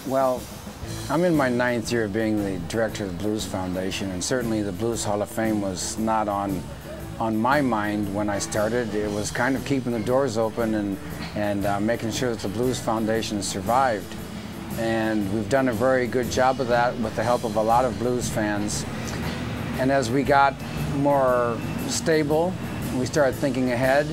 Well, I'm in my 9th year of being the director of the Blues Foundation, and certainly the Blues Hall of Fame was not on my mind when I started. It was kind of keeping the doors open and making sure that the Blues Foundation survived. And we've done a very good job of that with the help of a lot of blues fans. And as we got more stable, we started thinking ahead.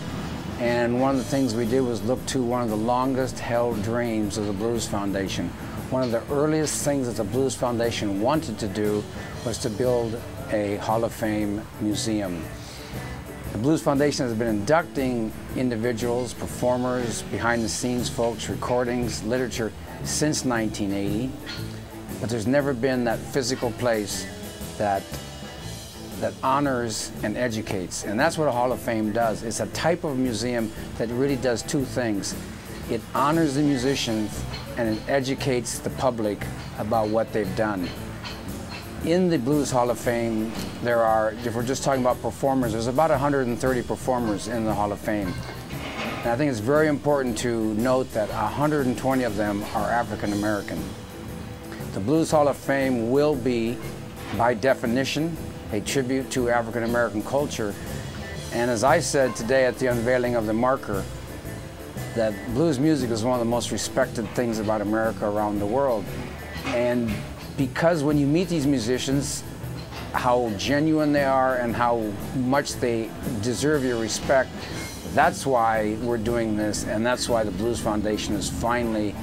And one of the things we did was look to one of the longest held dreams of the Blues Foundation. One of the earliest things that the Blues Foundation wanted to do was to build a Hall of Fame museum. The Blues Foundation has been inducting individuals, performers, behind-the-scenes folks, recordings, literature since 1980, but there's never been that physical place that honors and educates. And that's what a Hall of Fame does. It's a type of museum that really does two things. It honors the musicians and it educates the public about what they've done. In the Blues Hall of Fame, there are, if we're just talking about performers, there's about 130 performers in the Hall of Fame. And I think it's very important to note that 120 of them are African American. The Blues Hall of Fame will be, by definition, a tribute to African American culture. And as I said today at the unveiling of the marker, that blues music is one of the most respected things about America around the world. And because when you meet these musicians, how genuine they are and how much they deserve your respect, that's why we're doing this, and that's why the Blues Foundation is finally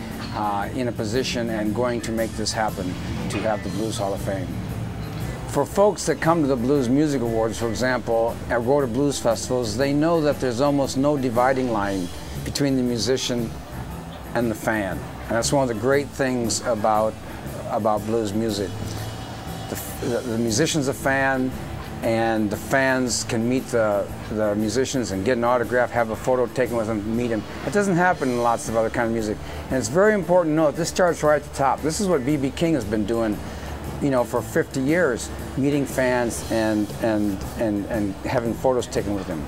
in a position and going to make this happen, to have the Blues Hall of Fame. For folks that come to the Blues Music Awards, for example, or go to blues festivals, they know that there's almost no dividing line between the musician and the fan. And that's one of the great things about blues music. The musician's a fan, and the fans can meet the musicians and get an autograph, have a photo taken with them, meet them. It doesn't happen in lots of other kind of music. And it's very important to note, this starts right at the top. This is what B.B. King has been doing, you know, for 50 years, meeting fans and having photos taken with them.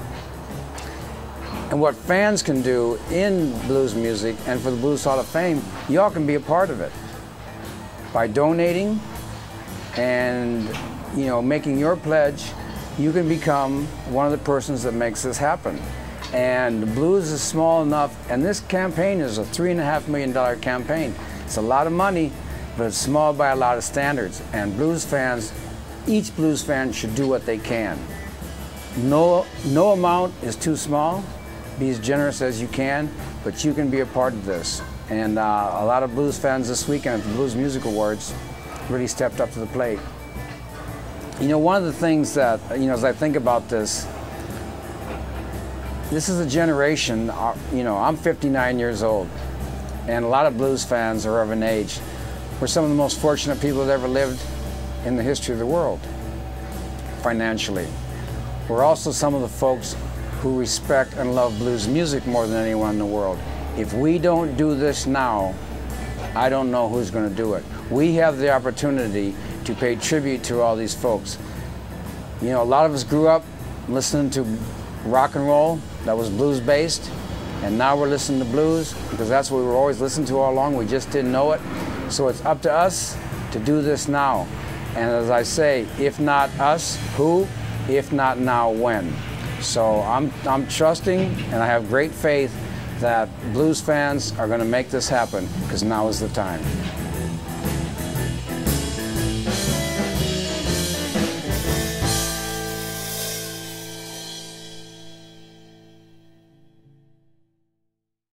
And what fans can do in blues music and for the Blues Hall of Fame, y'all can be a part of it by donating and, you know, making your pledge. You can become one of the persons that makes this happen. And the blues is small enough, and this campaign is a $3.5 million campaign. It's a lot of money, but it's small by a lot of standards. And blues fans, each blues fan should do what they can. No amount is too small. Be as generous as you can, but you can be a part of this. And a lot of blues fans this weekend at the Blues Music Awards really stepped up to the plate. You know, one of the things that, you know, as I think about this is a generation, you know, I'm 59 years old, and a lot of blues fans are of an age. We're some of the most fortunate people that ever lived in the history of the world, financially. We're also some of the folks who respect and love blues music more than anyone in the world. If we don't do this now, I don't know who's going to do it. We have the opportunity to pay tribute to all these folks. You know, a lot of us grew up listening to rock and roll that was blues-based, and now we're listening to blues because that's what we were always listening to all along. We just didn't know it. So it's up to us to do this now. And as I say, if not us, who? If not now, when? So I'm trusting, and I have great faith that blues fans are going to make this happen, because now is the time.